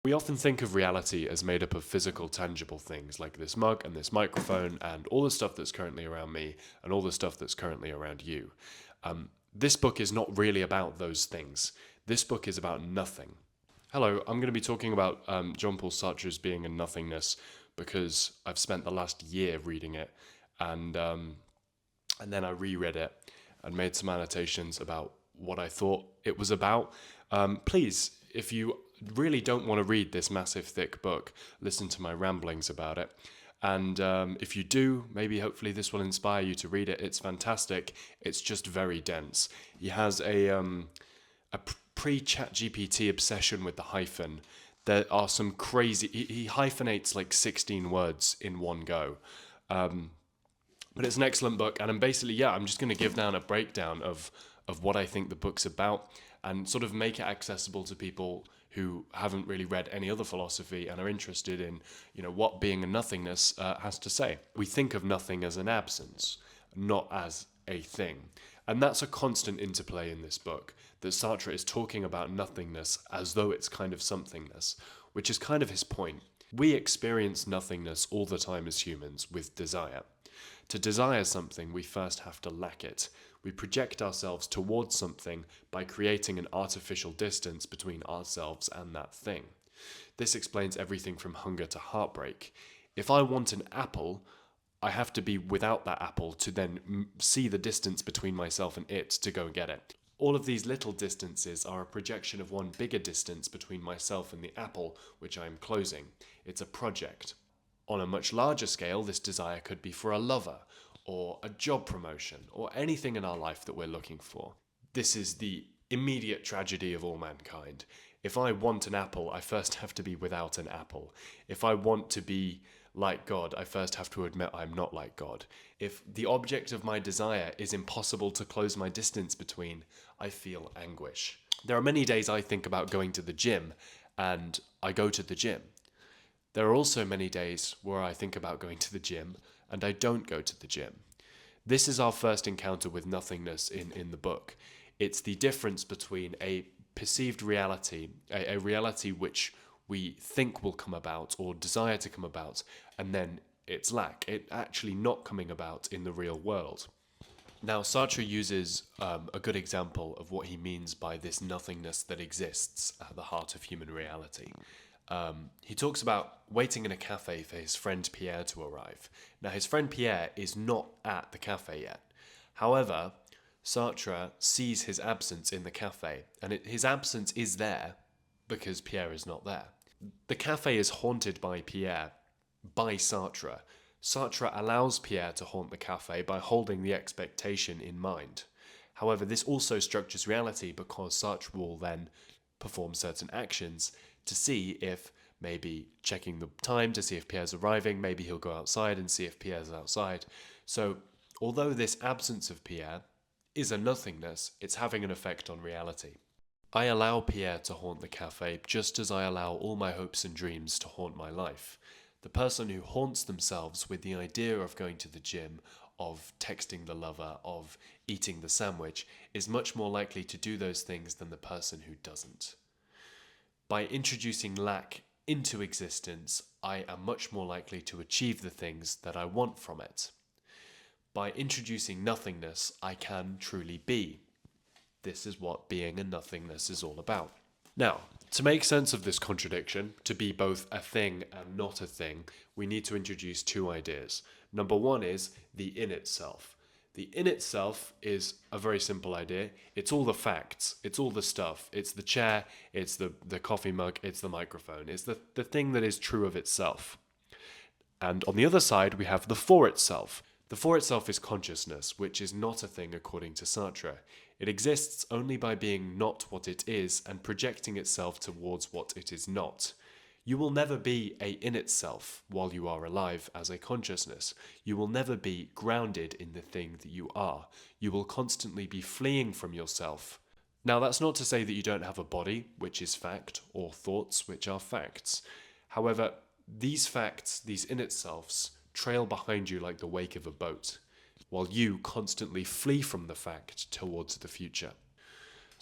We often think of reality as made up of physical, tangible things like this mug and this microphone and all the stuff that's currently around me and all the stuff that's currently around you. This book is not really about those things. This book is about nothing. Hello, I'm going to be talking about Jean-Paul Sartre's Being and Nothingness because I've spent the last year reading it, and then I reread it and made some annotations about what I thought it was about. Please, if you really don't want to read this massive thick book, listen to my ramblings about it. And if you do, maybe hopefully this will inspire you to read it. It's fantastic. It's just very dense. He has a pre-ChatGPT obsession with the hyphen. There are some crazy... He hyphenates like 16 words in one go. But it's an excellent book, and I'm just going to give down a breakdown of what I think the book's about and sort of make it accessible to people who haven't really read any other philosophy and are interested in, what being and nothingness has to say. We think of nothing as an absence, not as a thing. And that's a constant interplay in this book, that Sartre is talking about nothingness as though it's kind of somethingness, which is kind of his point. We experience nothingness all the time as humans with desire. To desire something, we first have to lack it. We project ourselves towards something by creating an artificial distance between ourselves and that thing. This explains everything from hunger to heartbreak. If I want an apple, I have to be without that apple to then see the distance between myself and it to go and get it. All of these little distances are a projection of one bigger distance between myself and the apple, which I am closing. It's a project. On a much larger scale, this desire could be for a lover, or a job promotion, or anything in our life that we're looking for. This is the immediate tragedy of all mankind. If I want an apple, I first have to be without an apple. If I want to be like God, I first have to admit I'm not like God. If the object of my desire is impossible to close my distance between, I feel anguish. There are many days I think about going to the gym, and I go to the gym. There are also many days where I think about going to the gym and I don't go to the gym. This is our first encounter with nothingness in the book. It's the difference between a perceived reality, a reality which we think will come about or desire to come about, and then its lack, it actually not coming about in the real world. Now, Sartre uses a good example of what he means by this nothingness that exists at the heart of human reality. He talks about waiting in a cafe for his friend Pierre to arrive. Now, his friend Pierre is not at the cafe yet. However, Sartre sees his absence in the cafe, and his absence is there because Pierre is not there. The cafe is haunted by Pierre, by Sartre. Sartre allows Pierre to haunt the cafe by holding the expectation in mind. However, this also structures reality because Sartre will then perform certain actions to see if, maybe checking the time to see if Pierre's arriving, maybe he'll go outside and see if Pierre's outside. So, although this absence of Pierre is a nothingness, it's having an effect on reality. I allow Pierre to haunt the cafe just as I allow all my hopes and dreams to haunt my life. The person who haunts themselves with the idea of going to the gym, of texting the lover, of eating the sandwich, is much more likely to do those things than the person who doesn't. By introducing lack into existence, I am much more likely to achieve the things that I want from it. By introducing nothingness, I can truly be. This is what being and nothingness is all about. Now, to make sense of this contradiction, to be both a thing and not a thing, we need to introduce two ideas. Number one is the in itself. The in itself is a very simple idea. It's all the facts. It's all the stuff. It's the chair. It's the coffee mug. It's the microphone. It's the thing that is true of itself. And on the other side, we have the for itself. The for itself is consciousness, which is not a thing according to Sartre. It exists only by being not what it is and projecting itself towards what it is not. You will never be a in itself while you are alive as a consciousness. You will never be grounded in the thing that you are. You will constantly be fleeing from yourself. Now, that's not to say that you don't have a body, which is fact, or thoughts, which are facts. However, these facts, these in itselves, trail behind you like the wake of a boat, while you constantly flee from the fact towards the future.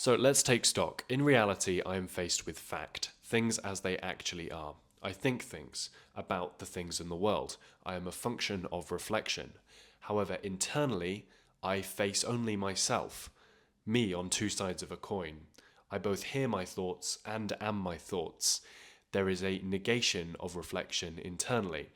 So let's take stock. In reality, I am faced with fact, things as they actually are. I think things about the things in the world. I am a function of reflection. However, internally, I face only myself, me on two sides of a coin. I both hear my thoughts and am my thoughts. There is a negation of reflection internally.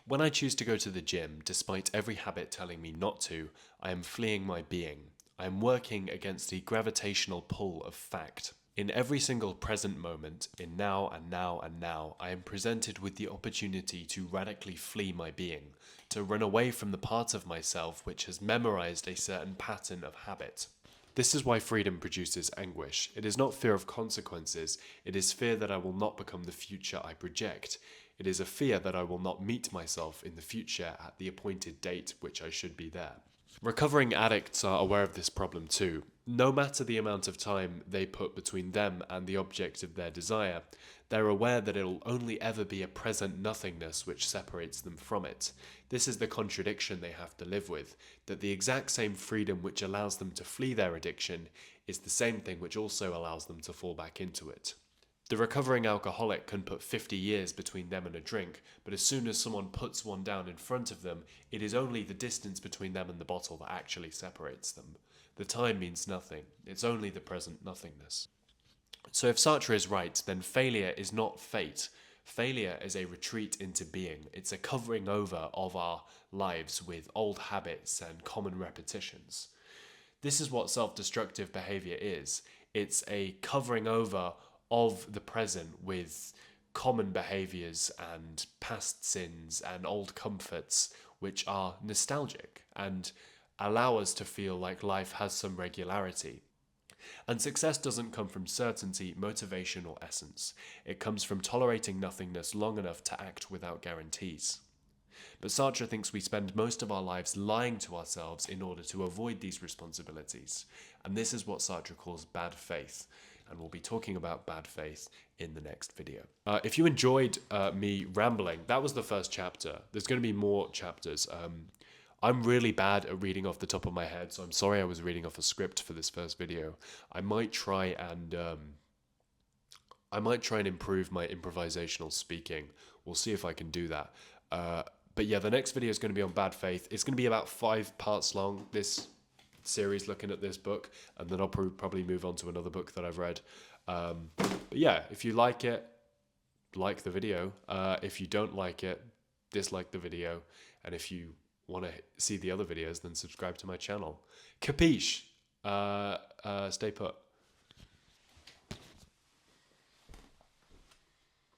When I choose to go to the gym, despite every habit telling me not to, I am fleeing my being. I am working against the gravitational pull of fact. In every single present moment, in now and now and now, I am presented with the opportunity to radically flee my being, to run away from the part of myself which has memorized a certain pattern of habit. This is why freedom produces anguish. It is not fear of consequences, it is fear that I will not become the future I project. It is a fear that I will not meet myself in the future at the appointed date which I should be there. Recovering addicts are aware of this problem too. No matter the amount of time they put between them and the object of their desire, they're aware that it'll only ever be a present nothingness which separates them from it. This is the contradiction they have to live with, that the exact same freedom which allows them to flee their addiction is the same thing which also allows them to fall back into it. The recovering alcoholic can put 50 years between them and a drink, but as soon as someone puts one down in front of them, it is only the distance between them and the bottle that actually separates them. The time means nothing, it's only the present nothingness. So if Sartre is right, then failure is not fate. Failure is a retreat into being. It's a covering over of our lives with old habits and common repetitions. This is what self-destructive behavior is. It's a covering over of the present with common behaviors and past sins and old comforts which are nostalgic and allow us to feel like life has some regularity. And success doesn't come from certainty, motivation, or essence. It comes from tolerating nothingness long enough to act without guarantees. But Sartre thinks we spend most of our lives lying to ourselves in order to avoid these responsibilities. And this is what Sartre calls bad faith. And we'll be talking about bad faith in the next video. If you enjoyed me rambling, that was the first chapter. There's going to be more chapters. I'm really bad at reading off the top of my head, so I'm sorry I was reading off a script for this first video. I might try and improve my improvisational speaking. We'll see if I can do that. But yeah, the next video is going to be on bad faith. It's going to be about 5 parts long, this series looking at this book, and then I'll probably move on to another book that I've read. But yeah, if you like it, like the video. If you don't like it, dislike the video. And if you want to see the other videos, then subscribe to my channel. Capiche? Stay put.